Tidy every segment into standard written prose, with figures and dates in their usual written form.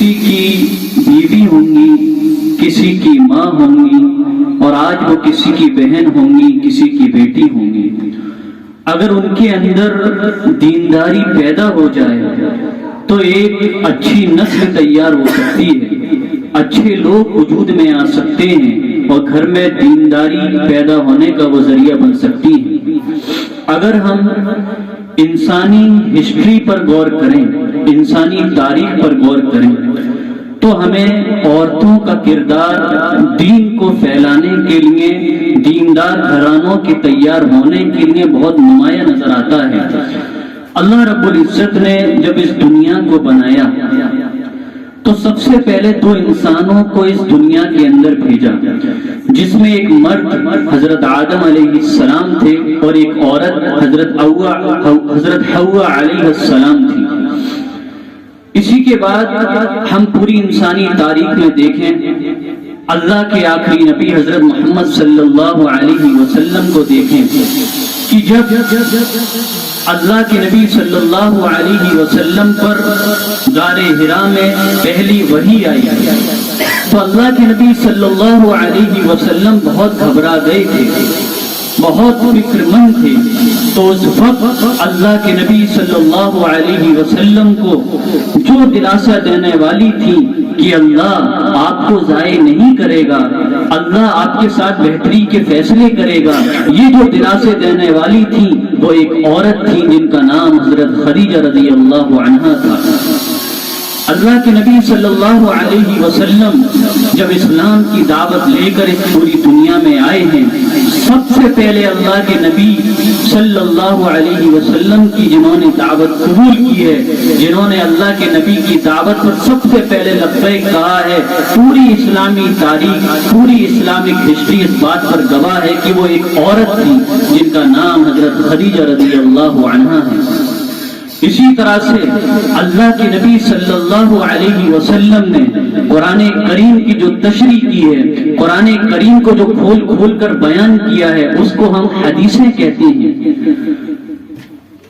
کسی کی بیوی ہوں گی، کسی کی ماں ہوں گی، اور آج وہ کسی کی بہن ہوں گی، کسی کی بیٹی ہوں گی۔ اگر ان کے اندر دینداری پیدا ہو جائے تو ایک اچھی نسل تیار ہو سکتی ہے، اچھے لوگ وجود میں آ سکتے ہیں، اور گھر میں دینداری پیدا ہونے کا وہ ذریعہ بن سکتی ہے۔ اگر ہم انسانی ہسٹری پر غور کریں، انسانی تاریخ پر غور کریں، تو ہمیں عورتوں کا کردار دین کو پھیلانے کے لیے، دیندار گھرانوں کے تیار ہونے کے لیے بہت نمایاں نظر آتا ہے۔ اللہ رب العزت نے جب اس دنیا کو بنایا تو سب سے پہلے دو انسانوں کو اس دنیا کے اندر بھیجا، جس میں ایک مرد حضرت آدم علیہ السلام تھے اور ایک عورت حضرت حوا علیہ السلام تھی۔ اسی کے بعد ہم پوری انسانی تاریخ میں دیکھیں، اللہ کے آخری نبی حضرت محمد صلی اللہ علیہ وسلم کو دیکھیں کہ جب اللہ کے نبی صلی اللہ علیہ وسلم پر غار حرا میں پہلی وحی آئی تو اللہ کے نبی صلی اللہ علیہ وسلم بہت گھبرا گئے تھے، بہت فکر مند تھے۔ تو اس وقت اللہ کے نبی صلی اللہ علیہ وسلم کو جو دلاسا دینے والی تھی کہ اللہ آپ کو ضائع نہیں کرے گا، اللہ آپ کے ساتھ بہتری کے فیصلے کرے گا، یہ جو دلاسے دینے والی تھی وہ ایک عورت تھی جن کا نام حضرت خدیجہ رضی اللہ عنہا تھا۔ اللہ کے نبی صلی اللہ علیہ وسلم جب اسلام کی دعوت لے کر اس پوری دنیا میں آئے ہیں، سب سے پہلے اللہ کے نبی صلی اللہ علیہ وسلم کی جنہوں نے دعوت قبول کی ہے، جنہوں نے اللہ کے نبی کی دعوت پر سب سے پہلے لبیک کہا ہے، پوری اسلامی تاریخ، پوری اسلامک ہسٹری اس بات پر گواہ ہے کہ وہ ایک عورت تھی جن کا نام حضرت خدیجہ رضی اللہ عنہا ہے۔ اسی طرح سے اللہ کے نبی صلی اللہ علیہ وسلم نے قرآن کریم کی جو تشریح کی ہے، قرآن کریم کو جو کھول کھول کر بیان کیا ہے، اس کو ہم حدیثیں کہتے ہیں۔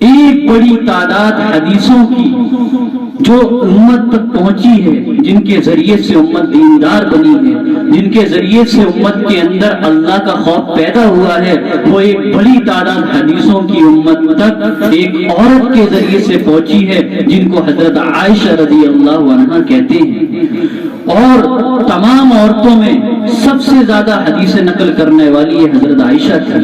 ایک بڑی تعداد حدیثوں کی جو امت تک پہنچی ہے، جن کے ذریعے سے امت دیندار بنی ہے، جن کے ذریعے سے امت کے اندر اللہ کا خوف پیدا ہوا ہے، وہ ایک بڑی تعداد حدیثوں کی امت تک ایک عورت کے ذریعے سے پہنچی ہے جن کو حضرت عائشہ رضی اللہ عنہا کہتے ہیں۔ اور تمام عورتوں میں سب سے زیادہ حدیث نقل کرنے والی یہ حضرت عائشہ تھی۔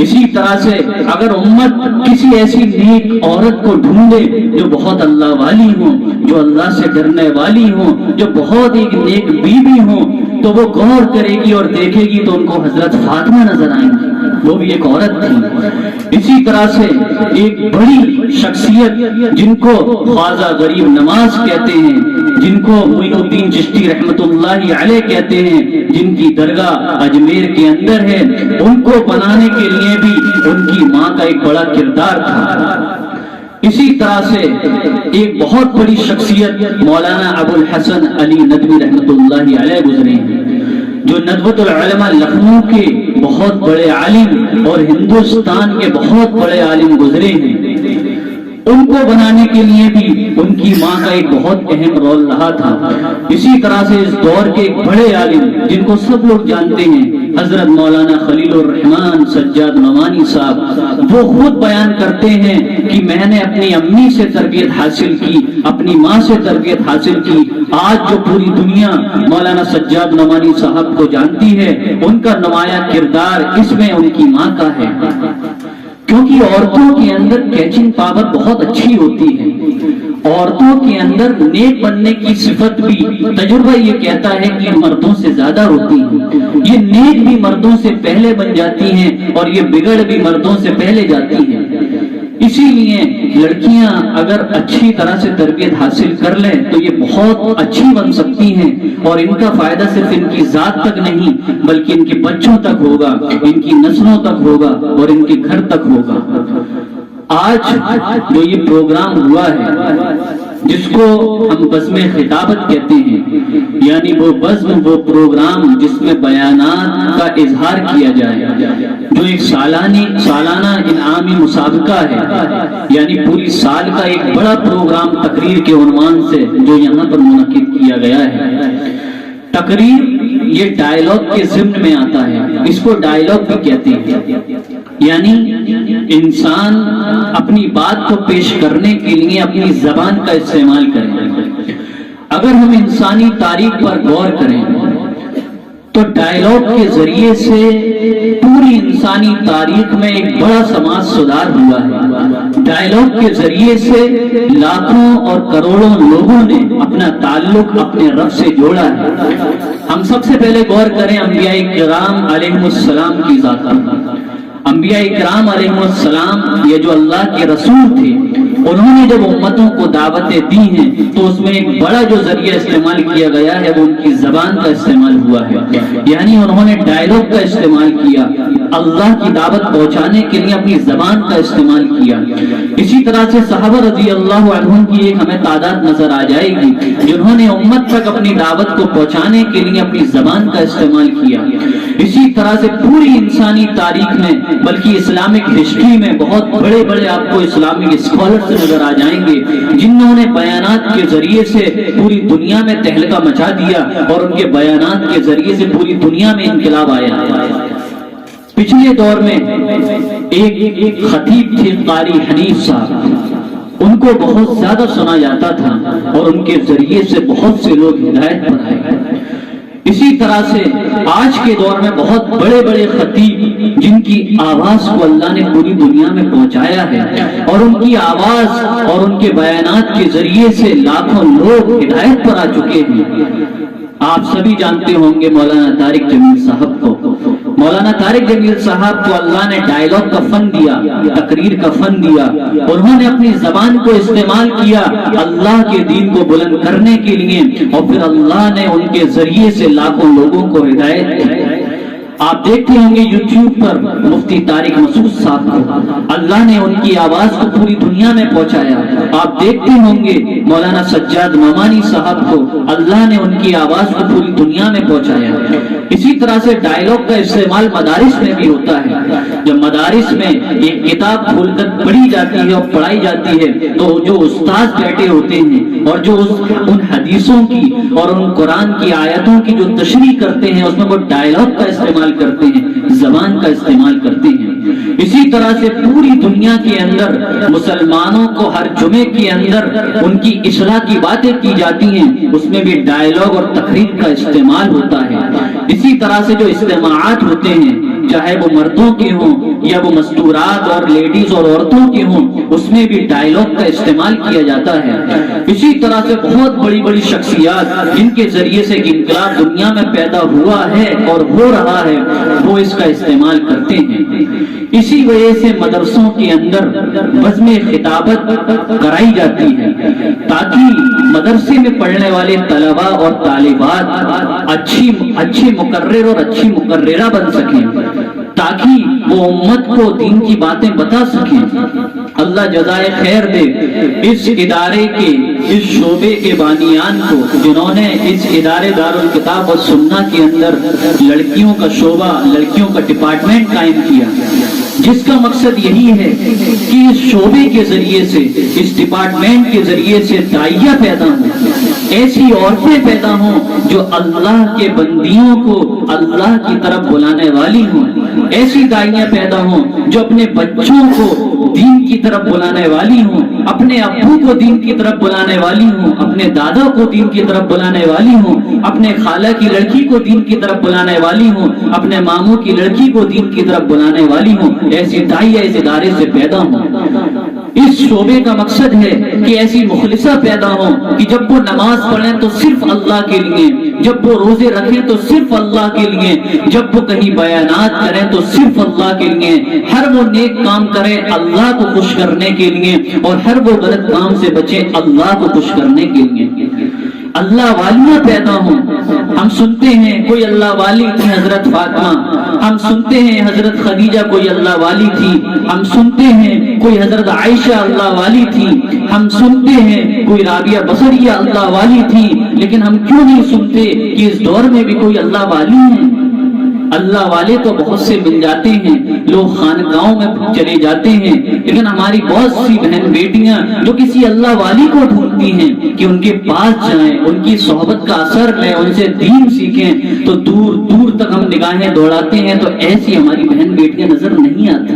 اسی طرح سے اگر امت کسی ایسی نیک عورت کو ڈھونڈے جو بہت اللہ والی ہوں، جو اللہ سے ڈرنے والی ہوں، جو بہت ایک نیک بیوی ہوں، تو وہ غور کرے گی اور دیکھے گی تو ان کو حضرت فاطمہ نظر آئیں گی، وہ بھی ایک عورت تھی۔ اسی طرح سے ایک بڑی شخصیت جن کو خواجہ غریب نواز کہتے ہیں، جن کو معین الدین چشتی رحمت اللہ علیہ کہتے ہیں، جن کی درگاہ اجمیر کے اندر ہے، ان کو بنانے کے لیے بھی ان کی ماں کا ایک بڑا کردار تھا۔ اسی طرح سے ایک بہت بڑی شخصیت مولانا ابو الحسن علی ندوی رحمت اللہ علیہ گزرے ہیں، جو ندوۃ العلماء لکھنؤ کے بہت بڑے عالم اور ہندوستان کے بہت بڑے عالم گزرے ہیں۔ ان کو بنانے کے لیے بھی ان کی ماں کا ایک بہت اہم رول رہا تھا۔ اسی طرح سے اس دور کے ایک بڑے عالم جن کو سب لوگ جانتے ہیں، حضرت مولانا خلیل الرحمن سجاد نعمانی صاحب، وہ خود بیان کرتے ہیں کہ میں نے اپنی امی سے تربیت حاصل کی، اپنی ماں سے تربیت حاصل کی۔ آج جو پوری دنیا مولانا سجاد نعمانی صاحب کو جانتی ہے، ان کا نمایاں کردار اس میں ان کی ماں کا ہے، کیونکہ عورتوں کے اندر کیچنگ پاور بہت اچھی ہوتی ہے۔ عورتوں کے اندر نیک بننے کی صفت بھی تجربہ یہ کہتا ہے کہ مردوں سے زیادہ ہوتی ہے۔ یہ نیک بھی مردوں سے پہلے بن جاتی ہیں اور یہ بگڑ بھی مردوں سے پہلے جاتی ہیں۔ اسی لیے لڑکیاں اگر اچھی طرح سے تربیت حاصل کر لیں تو یہ بہت اچھی بن سکتی ہیں، اور ان کا فائدہ صرف ان کی ذات تک نہیں بلکہ ان کے بچوں تک ہوگا، ان کی نسلوں تک ہوگا اور ان کے گھر تک ہوگا۔ آج جو یہ پروگرام ہوا ہے جس کو ہم بزم خطابت کہتے ہیں، یعنی وہ بزم، وہ پروگرام جس میں بیانات کا اظہار کیا جائے، جو ایک سالانہ انعامی مسابقہ ہے، یعنی پوری سال کا ایک بڑا پروگرام تقریر کے عنوان سے جو یہاں پر منعقد کیا گیا ہے۔ تقریر یہ ڈائلاگ کے ضمن میں آتا ہے، اس کو ڈائلاگ بھی کہتے ہیں، یعنی انسان اپنی بات کو پیش کرنے کے لیے اپنی زبان کا استعمال کرے۔ اگر ہم انسانی تاریخ پر غور کریں تو ڈائلاگ کے ذریعے سے پوری انسانی تاریخ میں ایک بڑا سماج سدھار ہوا ہے۔ ڈائلاگ کے ذریعے سے لاکھوں اور کروڑوں لوگوں نے اپنا تعلق اپنے رب سے جوڑا ہے۔ ہم سب سے پہلے غور کریں انبیاء کرام علیہ السلام کی ذات پر۔ انبیاء کرام علیہ السلام یہ جو اللہ کے رسول تھے، انہوں نے جب امتوں کو دعوتیں دی ہیں تو اس میں ایک بڑا جو ذریعہ استعمال کیا گیا ہے وہ ان کی زبان کا استعمال ہوا ہے، یعنی انہوں نے ڈائلاگ کا استعمال کیا، اللہ کی دعوت پہنچانے کے لیے اپنی زبان کا استعمال کیا۔ اسی طرح سے صحابہ رضی اللہ عنہم کی ایک ہمیں تعداد نظر آ جائے گی جنہوں نے امت تک اپنی دعوت کو پہنچانے کے لیے اپنی زبان کا استعمال کیا۔ اسی طرح سے پوری انسانی تاریخ میں بلکہ اسلامک ہسٹری میں بہت بڑے بڑے آپ کو اسلامک اسکالرز نظر آ جائیں گے جنہوں نے بیانات کے ذریعے سے پوری دنیا میں تہلکہ مچا دیا اور ان کے بیانات کے ذریعے سے پوری دنیا میں انقلاب آیا۔ پچھلے دور میں ایک خطیب تھے قاری حنیف صاحب، ان کو بہت زیادہ سنا جاتا تھا اور ان کے ذریعے سے بہت سے لوگ ہدایت پر آئے۔ اسی طرح سے آج کے دور میں بہت بڑے بڑے خطیب جن کی آواز کو اللہ نے پوری دنیا میں پہنچایا ہے اور ان کی آواز اور ان کے بیانات کے ذریعے سے لاکھوں لوگ ہدایت پر آ چکے ہیں۔ آپ سبھی جانتے ہوں گے مولانا طارق جمیل صاحب کو۔ مولانا طارق جمیل صاحب کو اللہ نے ڈائلاگ کا فن دیا، تقریر کا فن دیا، انہوں نے اپنی زبان کو استعمال کیا اللہ کے دین کو بلند کرنے کے لیے، اور پھر اللہ نے ان کے ذریعے سے لاکھوں لوگوں کو ہدایت دی۔ آپ دیکھتے ہوں گے یوٹیوب پر مفتی طارق مسعود صاحب کو اللہ نے ان کی آواز کو پوری دنیا میں پہنچایا۔ آپ دیکھتے ہوں گے مولانا سجاد ممانی صاحب کو اللہ نے ان کی آواز کو پوری دنیا میں پہنچایا۔ اسی طرح سے ڈائلاگ کا استعمال مدارس میں بھی ہوتا ہے۔ جب مدارس میں ایک کتاب کھول کر پڑھی جاتی ہے اور پڑھائی جاتی ہے تو جو استاد بیٹھے ہوتے ہیں اور جو ان حدیثوں کی اور ان قرآن کی آیتوں کی جو تشریح کرتے ہیں اس میں وہ ڈائلاگ کا استعمال کرتے ہیں، زبان کا استعمال کرتے ہیں۔ اسی طرح سے پوری دنیا کے اندر مسلمانوں کو ہر جمعے کے اندر ان کی اصلاح کی باتیں کی جاتی ہیں، اس میں بھی ڈائلاگ اور تقریر کا استعمال ہوتا ہے۔ اسی طرح سے جو اجتماعات ہوتے ہیں چاہے وہ مردوں کے ہوں یا وہ مستورات اور لیڈیز اور عورتوں کے ہوں، اس میں بھی ڈائلاگ کا استعمال کیا جاتا ہے۔ اسی طرح سے بہت بڑی بڑی شخصیات جن کے ذریعے سے انقلاب دنیا میں پیدا ہوا ہے اور ہو رہا ہے وہ اس کا استعمال کرتے ہیں۔ اسی وجہ سے مدرسوں کے اندر بزم خطابت کرائی جاتی ہے تاکہ مدرسے میں پڑھنے والے طلباء اور طالبات اچھی مقرر اور اچھی مقررہ بن سکیں، تاکہ وہ امت کو دین کی باتیں بتا سکیں۔ اللہ جزائے خیر دے اس ادارے کے اس شعبے کے بانیان کو جنہوں نے اس ادارے دارالکتاب و سنہ کے اندر لڑکیوں کا شعبہ، لڑکیوں کا ڈپارٹمنٹ قائم کیا، جس کا مقصد یہی ہے کہ اس شعبے کے ذریعے سے، اس ڈپارٹمنٹ کے ذریعے سے داعیہ پیدا ہوں، ایسی عورتیں پیدا ہوں جو اللہ کے بندیوں کو اللہ کی طرف بلانے والی ہوں، ایسی داعیاں پیدا ہوں جو اپنے بچوں کو دین کی طرف بلانے والی ہوں، اپنے ابو کو دین کی طرف بلانے والی ہوں، اپنے دادا کو دین کی طرف بلانے والی ہوں، اپنے خالہ کی لڑکی کو دین کی طرف بلانے والی ہوں، اپنے ماموں کی لڑکی کو دین کی طرف بلانے والی ہوں۔ ایسی داعیہ اس ادارے سے پیدا ہوں۔ اس شعبے کا مقصد ہے کہ ایسی مخلصہ پیدا ہوں کہ جب وہ نماز پڑھیں تو صرف اللہ کے لیے، جب وہ روزے رکھیں تو صرف اللہ کے لیے، جب وہ کہیں بیانات کریں تو صرف اللہ کے لیے، ہر وہ نیک کام کریں اللہ کو خوش کرنے کے لیے اور ہر وہ غلط کام سے بچیں اللہ کو خوش کرنے کے لیے۔ اللہ والیاں پیدا ہوں۔ ہم سنتے ہیں کوئی اللہ والی تھی حضرت فاطمہ، ہم سنتے ہیں حضرت خدیجہ کوئی اللہ والی تھی، ہم سنتے ہیں کوئی حضرت عائشہ اللہ والی تھی، ہم سنتے ہیں کوئی رابعہ بصریہ اللہ والی تھی، لیکن ہم کیوں نہیں سنتے کہ اس دور میں بھی کوئی اللہ والی ہے؟ اللہ والے تو بہت سے مل جاتے ہیں، لوگ خانقاہوں میں چلے جاتے ہیں، لیکن ہماری بہت سی بہن بیٹیاں جو کسی اللہ والی کو ڈھونڈتی ہیں کہ ان کے پاس جائیں، ان کی صحبت کا اثر لیں، ان سے دین سیکھیں، تو دور دور تک ہم نگاہیں دوڑاتے ہیں تو ایسی ہماری بہن بیٹیاں نظر نہیں آتی۔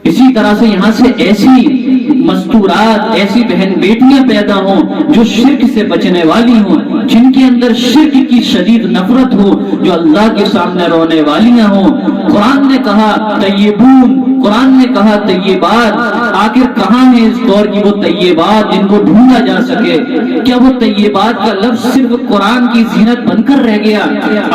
اسی طرح سے یہاں سے ایسی مستورات، ایسی بہن بیٹیاں پیدا ہوں جو شرک سے بچنے والی ہوں، جن کے اندر شرک کی شدید نفرت ہو، جو اللہ کے سامنے رونے والیاں ہوں۔ قرآن نے کہا طیبون، قرآن نے کہا طیبات، آخر کہاں ہیں اس دور کی وہ طیبات جن کو ڈھونڈا جا سکے؟ کیا وہ طیبات کا لفظ صرف قرآن کی زینت بن کر رہ گیا؟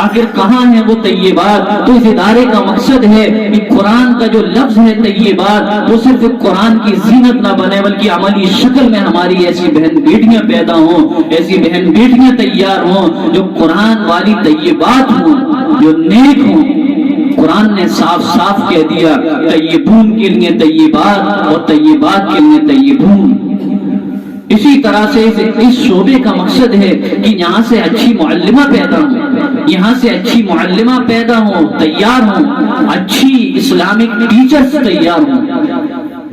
آخر کہاں ہیں وہ طیبات؟ تو اس ادارے کا مقصد ہے کہ قرآن کا جو لفظ ہے طیبات، وہ صرف قرآن کی زینت نہ بنے بلکہ عملی شکل میں ہماری ایسی بہن بیٹیاں پیدا ہوں، ایسی بہن بیٹیاں تیار ہوں جو قرآن والی طیبات ہوں، جو نیک ہوں۔ قرآن نے صاف صاف کہہ دیا طیبون کے لیے طیبات اور طیبات کے لیے طیبون۔ اسی طرح سے اس شعبے کا مقصد ہے کہ یہاں سے اچھی معلمہ پیدا ہوں، یہاں سے اچھی معلمہ پیدا ہوں، تیار ہوں، اچھی اسلامک ٹیچرز تیار ہوں۔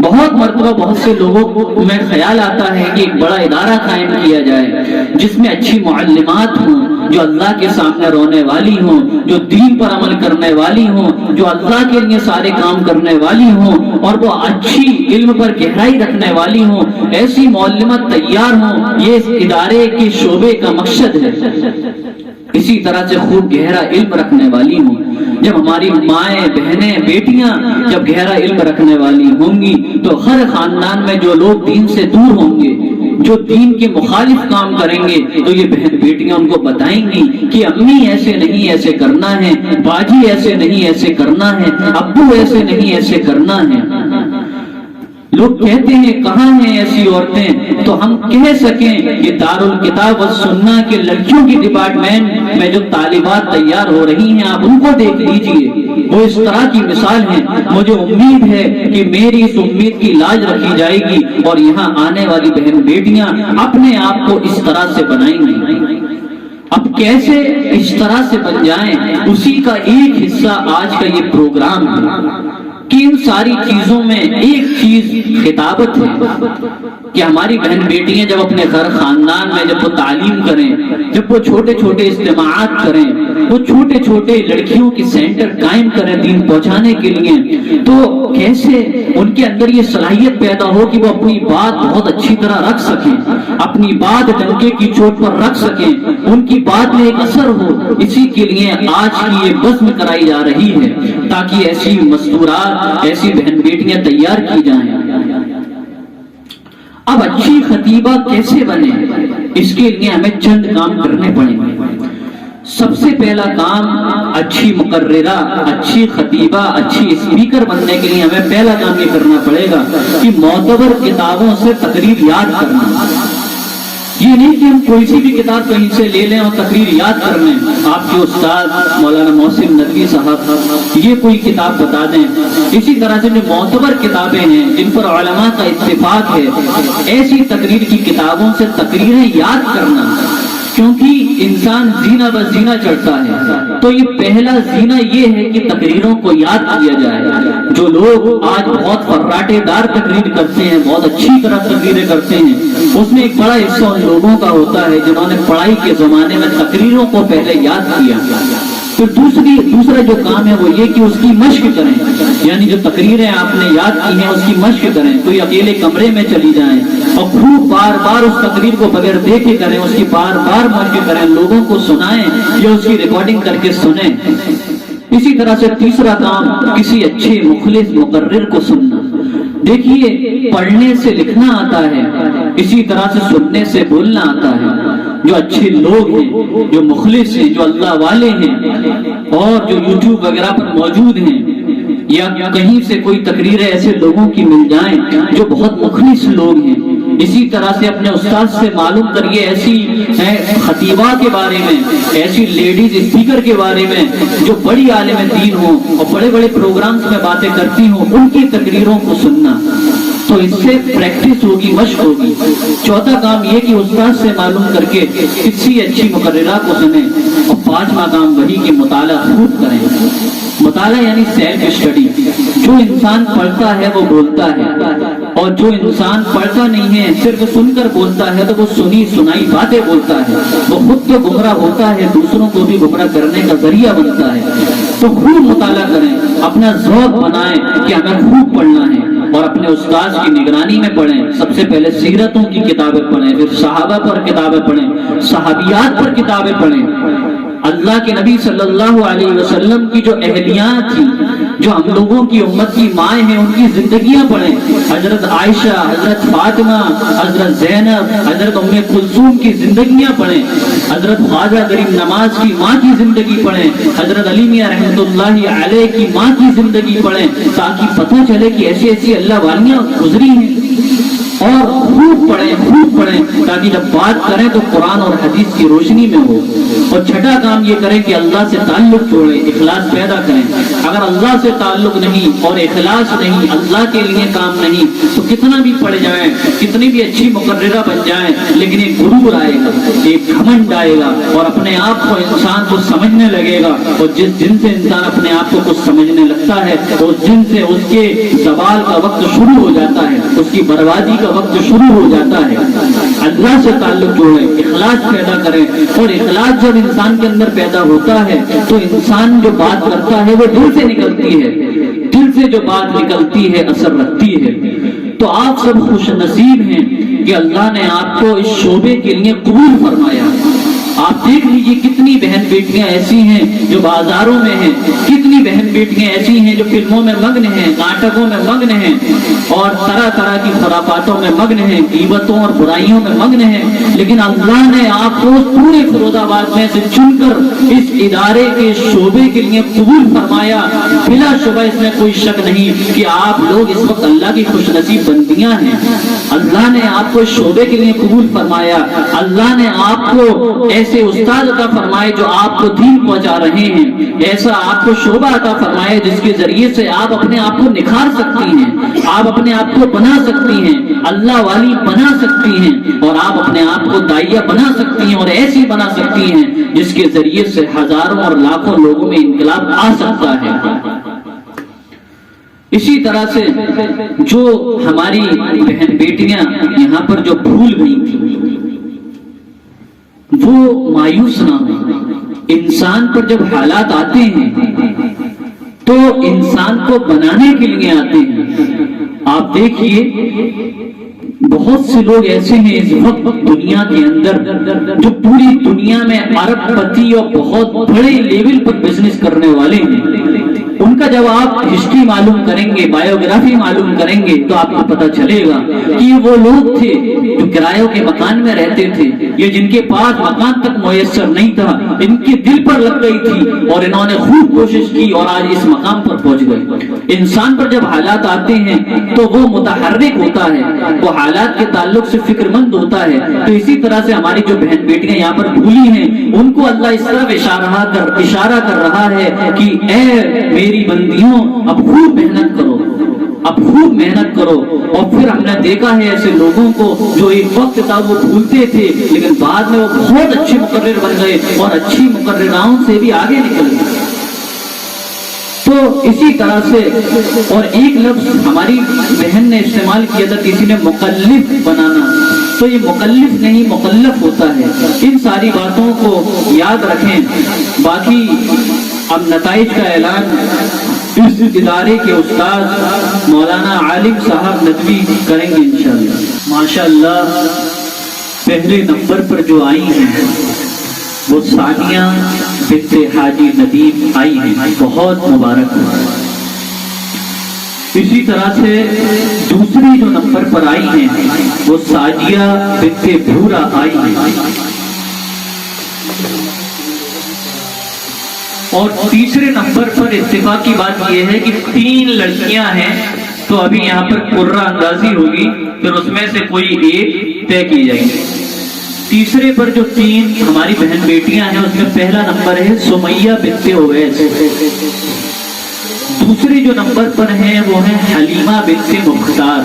بہت مرتبہ بہت سے لوگوں میں خیال آتا ہے کہ ایک بڑا ادارہ قائم کیا جائے جس میں اچھی معلمات ہوں، جو اللہ کے سامنے رونے والی ہوں، جو دین پر عمل کرنے والی ہوں، جو اللہ کے لیے سارے کام کرنے والی ہوں اور وہ اچھی علم پر گہرائی رکھنے والی ہوں۔ ایسی معلمات تیار ہوں، یہ اس ادارے کے شعبے کا مقصد ہے۔ اسی طرح سے خوب گہرا علم رکھنے والی ہوں۔ جب ہماری مائیں، بہنیں، بیٹیاں جب گہرا علم رکھنے والی ہوں گی تو ہر خاندان میں جو لوگ دین سے دور ہوں گے، جو دین کے مخالف کام کریں گے، تو یہ بہن بیٹیاں ان کو بتائیں گی کہ امی ایسے نہیں ایسے کرنا ہے، باجی ایسے نہیں ایسے کرنا ہے، ابو ایسے نہیں ایسے کرنا ہے۔ لوگ کہتے ہیں کہاں ہیں ایسی عورتیں؟ تو ہم کہہ سکیں کہ دارالکتاب والسنہ کے لڑکیوں کی ڈپارٹمنٹ میں جو طالبات تیار ہو رہی ہیں، آپ ان کو دیکھ لیجئے، وہ اس طرح کی مثال ہیں۔ مجھے امید ہے کہ میری اس امید کی لاج رکھی جائے گی اور یہاں آنے والی بہن بیٹیاں اپنے آپ کو اس طرح سے بنائیں گی۔ اب کیسے اس طرح سے بن جائیں، اسی کا ایک حصہ آج کا یہ پروگرام ہے کہ ان ساری چیزوں میں ایک چیز خطابت ہے کہ ہماری بہن بیٹیاں جب اپنے گھر خاندان میں جب وہ تعلیم کریں، جب وہ چھوٹے چھوٹے اجتماعات کریں، وہ چھوٹے چھوٹے لڑکیوں کی سینٹر قائم کریں دین پہنچانے کے لیے، تو کیسے ان کے اندر یہ صلاحیت پیدا ہو کہ وہ اپنی بات بہت اچھی طرح رکھ سکیں، اپنی بات ڈنکے کی چوٹ پر رکھ سکیں، ان کی بات میں ایک اثر ہو۔ اسی کے لیے آج کی یہ بزم کرائی جا رہی ہے تاکہ ایسی مستورات، ایسی بہن بیٹیاں تیار کی جائیں۔ اب اچھی خطیبہ کیسے بنے، اس کے لیے ہمیں چند کام کرنے پڑیں گے۔ سب سے پہلا کام، اچھی مقررہ، اچھی خطیبہ، اچھی اسپیکر بننے کے لیے ہمیں پہلا کام یہ کرنا پڑے گا کہ معتبر کتابوں سے تقریر یاد کرنا۔ یہ نہیں کہ ہم کوئی سی بھی کتاب کہیں سے لے لیں اور تقریر یاد کر لیں۔ آپ کے استاد مولانا محسن ندوی صاحب یہ کوئی کتاب بتا دیں۔ اسی طرح سے جو معتبر کتابیں ہیں جن پر علماء کا اتفاق ہے، ایسی تقریر کی کتابوں سے تقریریں یاد کرنا، کیونکہ انسان زینہ بس زینہ چڑھتا ہے، تو یہ پہلا زینہ یہ ہے کہ تقریروں کو یاد کیا جائے۔ جو لوگ آج بہت فراٹے دار تقریر کرتے ہیں، بہت اچھی طرح تقریریں کرتے ہیں، اس میں ایک بڑا حصہ ان لوگوں کا ہوتا ہے جنہوں نے پڑھائی کے زمانے میں تقریروں کو پہلے یاد کیا۔ پھر دوسرا جو کام ہے وہ یہ کہ اس کی مشق کریں، یعنی جو تقریریں آپ نے یاد کی ہیں اس کی مشق کریں۔ کوئی اکیلے کمرے میں چلی جائیں اور خوب بار بار اس تقریر کو بغیر دیکھے کریں، اس کی بار بار مشق کریں، لوگوں کو سنائیں یا اس کی ریکارڈنگ کر کے سنیں۔ اسی طرح سے تیسرا کام، کسی اچھے مخلص مقرر کو سننا۔ دیکھیے، پڑھنے سے لکھنا آتا ہے، اسی طرح سے سننے سے بولنا آتا ہے۔ جو اچھے لوگ ہیں، جو مخلص ہیں، جو اللہ والے ہیں، اور جو یوٹیوب وغیرہ پر موجود ہیں، یا کہیں سے کوئی تقریریں ایسے لوگوں کی مل جائیں جو بہت مخلص لوگ ہیں، اسی طرح سے اپنے استاد سے معلوم کریے ایسی خطیبہ کے بارے میں، ایسی لیڈیز اسپیکر کے بارے میں جو بڑی عالم دین ہوں اور بڑے بڑے پروگرامز میں باتیں کرتی ہوں، ان کی تقریروں کو سننا۔ تو اس سے پریکٹس ہوگی، مشق ہوگی۔ چوتھا کام یہ کہ استاد سے معلوم کر کے کسی اچھی مقررہ کو سنیں، اور پانچواں کام وحی کی مطالعہ خوب کریں۔ مطالعہ یعنی سیلف اسٹڈی۔ جو انسان پڑھتا ہے وہ بولتا ہے، اور جو انسان پڑھتا نہیں ہے صرف سن کر بولتا ہے تو وہ سنی سنائی باتیں بولتا ہے، وہ خود تو گمراہ ہوتا ہے، دوسروں کو بھی گمراہ کرنے کا ذریعہ بنتا ہے۔ تو خوب مطالعہ کریں، اپنا ذوق بنائیں کہ ہمیں خوب پڑھنا ہے، اور اپنے استاد کی نگرانی میں پڑھیں۔ سب سے پہلے سیرتوں کی کتابیں پڑھیں، پھر صحابہ پر کتابیں پڑھیں، صحابیات پر کتابیں پڑھیں۔ اللہ کے نبی صلی اللہ علیہ وسلم کی جو اہلیاں تھیں، جو ہم لوگوں کی امت کی مائیں ہیں، ان کی زندگیاں پڑھیں۔ حضرت عائشہ، حضرت فاطمہ، حضرت زینب، حضرت ام کلثوم کی زندگیاں پڑھیں۔ حضرت خواجہ غریب نواز کی ماں کی زندگی پڑھیں، حضرت علی میاں رحمۃ اللہ علیہ کی ماں کی زندگی پڑھیں، تاکہ پتہ چلے کہ ایسی ایسی اللہ والیاں گزری ہیں۔ اور خوب پڑھیں تاکہ جب بات کریں تو قرآن اور حدیث کی روشنی میں ہو۔ اور چھٹا کام یہ کریں کہ اللہ سے تعلق جوڑیں، اخلاص پیدا کریں۔ اگر اللہ سے تعلق نہیں اور اخلاص نہیں، اللہ کے لیے کام نہیں، تو کتنا بھی پڑھ جائیں، کتنی بھی اچھی مقررہ بن جائیں، لیکن ایک غرور آئے گا، ایک گھمنڈ آئے گا، اور اپنے آپ کو انسان کو سمجھنے لگے گا۔ اور جس دن سے انسان اپنے آپ کو کچھ سمجھنے لگتا ہے، اس دن سے اس کے زوال کا وقت شروع ہو جاتا ہے، اس کی بربادی کا وقت شروع ہو جاتا ہے۔ اللہ سے تعلق جوڑیں، اخلاص پیدا کریں، اور اخلاص جب انسان کے اندر پیدا ہوتا ہے تو انسان جو بات کرتا ہے وہ دل سے نکلتی ہے، دل سے جو بات نکلتی ہے اثر رکھتی ہے۔ تو آپ سب خوش نصیب ہیں کہ اللہ نے آپ کو اس شعبے کے لیے قبول فرمایا۔ آپ دیکھ لیجیے کتنی بہن بیٹیاں ایسی ہیں جو بازاروں میں ہیں، کتنی بہن بیٹیاں ایسی ہیں جو فلموں میں مگن ہیں، ناٹکوں میں مگن ہیں، اور طرح طرح کی خرافاتوں میں مگن ہیں، غیبتوں اور برائیوں میں مگن ہیں، لیکن اللہ نے آپ کو پورے فیروز آباد میں سے چن کر اس ادارے کے شعبے کے لیے قبول فرمایا۔ بلا شبہ اس میں کوئی شک نہیں کہ آپ لوگ اس وقت اللہ کی خوش نصیب بندیاں ہیں۔ اللہ نے آپ کو اس شعبے کے لیے قبول فرمایا، اللہ نے آپ کو ایسے استاد عطا فرمائے جو آپ کو دین پہنچا رہے ہیں، ایسا آپ کو شعبہ عطا فرمائے جس کے ذریعے سے آپ اپنے آپ کو نکھار سکتی ہیں، آپ اپنے آپ کو بنا سکتی ہیں، اللہ والی بنا سکتی ہیں، اور آپ اپنے آپ کو داعیہ بنا سکتی ہیں، اور ایسی بنا سکتی ہیں جس کے ذریعے سے ہزاروں اور لاکھوں لوگوں میں انقلاب آ سکتا ہے۔ اسی طرح سے جو ہماری بہن بیٹیاں یہاں پر جو بھول گئی تھیں وہ مایوس نہ ہو۔ انسان پر جب حالات آتے ہیں تو انسان کو بنانے کے لیے آتے ہیں۔ آپ دیکھیے بہت سے لوگ ایسے ہیں اس وقت دنیا کے اندر جو پوری دنیا میں ارب پتی اور بہت بڑے لیول پر بزنس کرنے والے ہیں۔ ان کا جب آپ ہسٹری معلوم کریں گے، بایوگرافی معلوم کریں گے، تو آپ کو پتہ چلے گا کہ یہ وہ لوگ تھے جو کرایوں کے مکان میں رہتے تھے، یہ جن کے پاس مکان تک میسر نہیں تھا، ان کے دل پر لگ گئی تھی اور انہوں نے خوب کوشش کی اور آج اس مقام پر پہنچ گئے۔ انسان پر جب حالات آتے ہیں تو وہ متحرک ہوتا ہے، وہ حالات کے تعلق سے فکر مند ہوتا ہے۔ تو اسی طرح سے ہماری جو بہن بیٹیاں یہاں پر بھولی ہیں، ان کو اللہ اس طرف اشارہ کر رہا ہے کہ اے میری بندیوں، اب خوب محنت کرو، اب خوب محنت کرو۔ اور پھر ہم نے دیکھا ہے ایسے لوگوں کو جو ایک وقت تھا وہ بھولتے تھے، لیکن بعد میں وہ بہت اچھے مقرر بن گئے اور اچھی مقرراؤں سے بھی آگے نکل گئے۔ تو اسی طرح سے اور ایک لفظ ہماری بہن نے استعمال کیا تھا، کسی نے مکلف بنانا، تو یہ مکلف نہیں مکلف ہوتا ہے۔ ان ساری باتوں کو یاد رکھیں۔ باقی اب نتائج کا اعلان اس ادارے کے استاد مولانا عالم صاحب ندوی کریں گے انشاءاللہ۔ ماشاءاللہ پہلے نمبر پر جو آئی ہیں وہ ثانیہ بنت حاجی ندیم آئی ہیں، بہت مبارک ہو۔ اسی طرح سے دوسری جو نمبر پر آئی ہیں وہ ساجیہ بنت بھورا آئی ہیں، اور تیسرے نمبر پر اتفاق کی بات یہ ہے کہ 3 لڑکیاں ہیں، تو ابھی یہاں پر قرہ اندازی ہوگی، پھر اس میں سے کوئی ایک طے کی جائے گی۔ تیسرے پر جو 3 ہماری بہن بیٹیاں ہیں اس میں پہلا نمبر ہے سمیہ بنت اویس، دوسری جو نمبر پر ہیں وہ ہیں حلیمہ بنت مختار،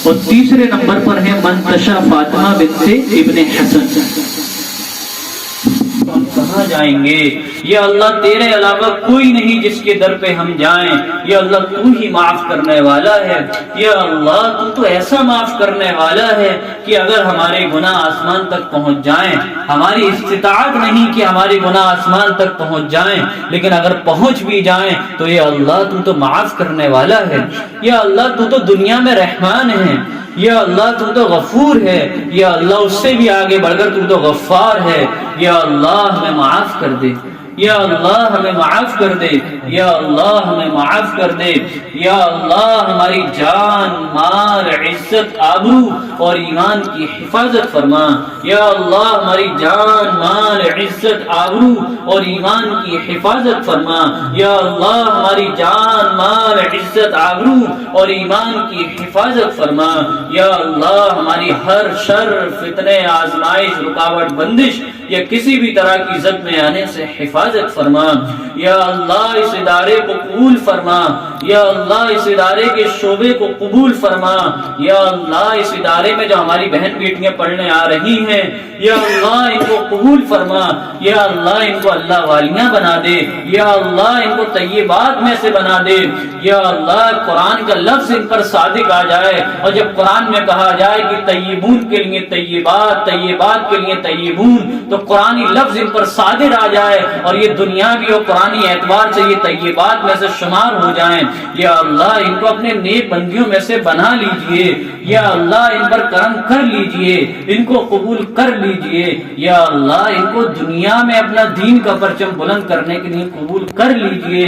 اور تیسرے نمبر پر ہے منتشا فاطمہ بنت ابن حسن. ہم کہاں جائیں گے؟ یا اللہ تیرے علاوہ کوئی نہیں جس کے در پہ ہم جائیں. یا اللہ تو ہی معاف کرنے والا ہے. یا اللہ تو ایسا معاف کرنے والا ہے کہ اگر ہمارے گناہ آسمان تک پہنچ جائیں، ہماری استطاعت نہیں کہ ہمارے گناہ آسمان تک پہنچ جائیں، لیکن اگر پہنچ بھی جائیں تو یا اللہ تو معاف کرنے والا ہے. یا اللہ تو دنیا میں رحمان ہے. یا اللہ تو غفور ہے. یا اللہ اس سے بھی آگے بڑھ کر تو غفار ہے. یا اللہ ہمیں معاف کر دے. یا اللہ ہمیں معاف کر دے. یا اللہ ہمیں معاف کر دے. یا اللہ ہماری جان مال عزت آبرو اور ایمان کی حفاظت فرما. یا اللہ ہماری جان مال عزت آبرو اور ایمان کی حفاظت فرما. یا اللہ ہماری جان مال عزت آبرو اور ایمان کی حفاظت فرما. یا اللہ ہماری ہر شر فتنے آزمائش رکاوٹ بندش یا کسی بھی طرح کی زد میں آنے سے حفاظت فرما. یا اللہ اس ادارے کو قبول فرما. یا اللہ اس ادارے کے شعبے کو قبول فرما. یا اللہ اس ادارے میں جو ہماری بہن بیٹیاں پڑھنے آ رہی ہیں، یا اللہ ان کو قبول فرما. یا اللہ ان کو اللہ والیاں بنا دے. یا اللہ ان کو طیبات میں سے بنا دے. یا اللہ قرآن کا لفظ ان پر صادق آ جائے، اور جب قرآن میں کہا جائے کہ طیبون کے لیے طیبات، طیبات کے لیے طیبون، تو قرآنی لفظ ان پر صادر آ جائے اور یہ دنیاوی اور قرآنی اعتبار سے یہ طیبات میں سے شمار ہو جائیں. یا اللہ ان کو اپنے نیک بندیوں میں سے بنا لیجئے. یا اللہ ان پر کرم کر لیجئے، ان کو قبول کر لیجئے. یا اللہ ان کو دنیا میں اپنا دین کا پرچم بلند کرنے کے لیے قبول کر لیجئے.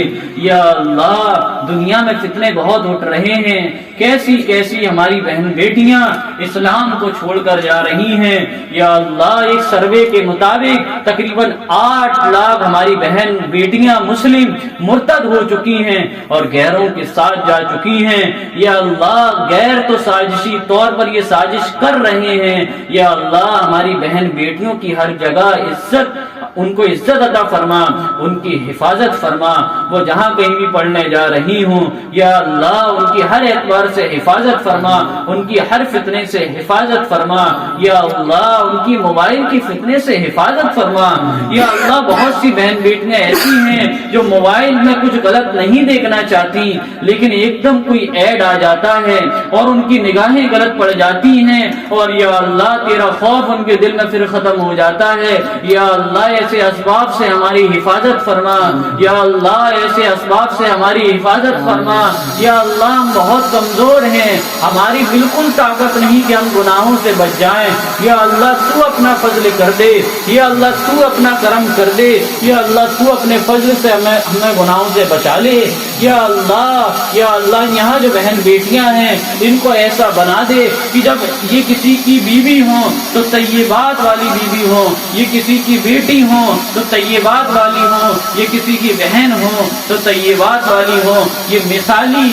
یا اللہ دنیا میں فتنے بہت اٹھ رہے ہیں، کیسی کیسی ہماری بہن بیٹیاں اسلام کو چھوڑ کر جا رہی ہیں. یا اللہ ایک سروے کے مطابق تقریباً 8 لاکھ ہماری بہن بیٹیاں مسلم مرتد ہو چکی ہیں اور غیروں کے ساتھ جا چکی ہیں. یا اللہ غیر تو سازشی طور پر یہ سازش کر رہے ہیں. یا اللہ ہماری بہن بیٹیوں کی ہر جگہ عزت، ان کو عزت عطا فرما، ان کی حفاظت فرما. وہ جہاں کہیں بھی پڑھنے جا رہی ہوں یا اللہ ان کی ہر اعتبار سے حفاظت فرما، ان کی ہر فتنے سے حفاظت فرما. یا اللہ ان کی موبائل کی فتنے سے حفاظت فرما. یا اللہ بہت سی بہن بیٹیاں ایسی ہیں جو موبائل میں کچھ غلط نہیں دیکھنا چاہتی، لیکن ایک دم کوئی ایڈ آ جاتا ہے اور ان کی نگاہیں غلط پڑ جاتی ہیں، اور یا اللہ تیرا خوف ان کے دل میں پھر ختم ہو جاتا ہے. یا اللہ ایسے اسباب سے ہماری حفاظت فرما. یا اللہ ایسے اسباب سے ہماری حفاظت فرما. یا اللہ ہم بہت کمزور ہیں، ہماری بالکل طاقت نہیں کہ ہم گناہوں سے بچ جائیں. یا اللہ تو اپنا فضل کر دے. یا اللہ تو اپنا کرم کر دے. یا اللہ تو اپنے فضل سے ہمیں گناہوں سے بچا لے. یا اللہ یہاں جو بہن بیٹیاں ہیں ان کو ایسا بنا دے کہ جب یہ کسی کی بیوی ہوں تو طیبات والی بیوی ہوں، یہ کسی کی بیٹی ہوں تو طیبات والی ہوں، یہ کسی کی بہن ہوں تو طیبات والی ہوں. یہ مثالی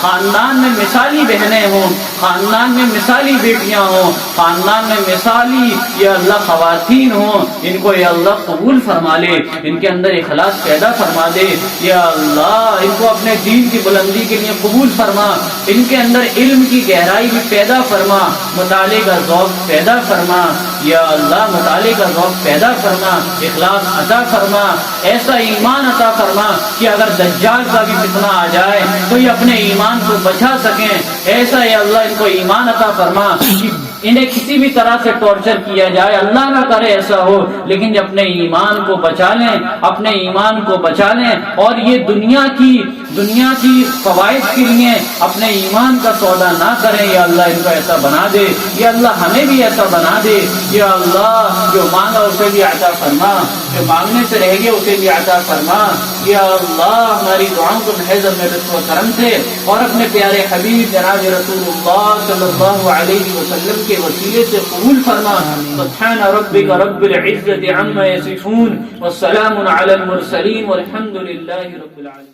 خاندان میں مثالی بہنیں ہوں، خاندان میں مثالی بیٹیاں ہوں، خاندان میں مثالی یا اللہ خواتین ہوں. ان کو یا اللہ قبول فرما لے، ان کے اندر اخلاص پیدا فرما دے. یا اللہ ان کو اپنے دین کی بلندی کے لیے قبول فرما، ان کے اندر علم کی گہرائی بھی پیدا فرما، مطالعے کا ذوق پیدا فرما. یا اللہ مطالعے کا ذوق پیدا فرما، اخلاص عطا فرما، ایسا ایمان عطا فرما کہ اگر دجال کا بھی فتنہ آ جائے تو یہ اپنے ایمان کو بچا سکیں. ایسا یا اللہ ان کو ایمان عطا فرما کہ انہیں کسی بھی طرح سے ٹارچر کیا جائے، اللہ نہ کرے ایسا ہو، لیکن اپنے ایمان کو بچا لیں، اپنے ایمان کو بچا لیں اور یہ دنیا کی فوائد کے لیے اپنے ایمان کا سودا نہ کریں. یا اللہ ان کو ایسا بنا دے. یا اللہ ہمیں بھی ایسا بنا دے. یا اللہ جو مانگا اسے بھی عطا فرما، جو مانگنے سے رہ گیا اسے بھی عطا فرما. یا اللہ ہماری دعاؤں کو محض اپنے لطف و کرم سے اور اپنے پیارے حبیب جناب رسول اللہ صلی اللہ علیہ وسلم کے وسیلے سے قبول فرما. سبحان ربک رب العزت عما یصفون والسلام علی المرسلین والحمد للہ رب العالمین.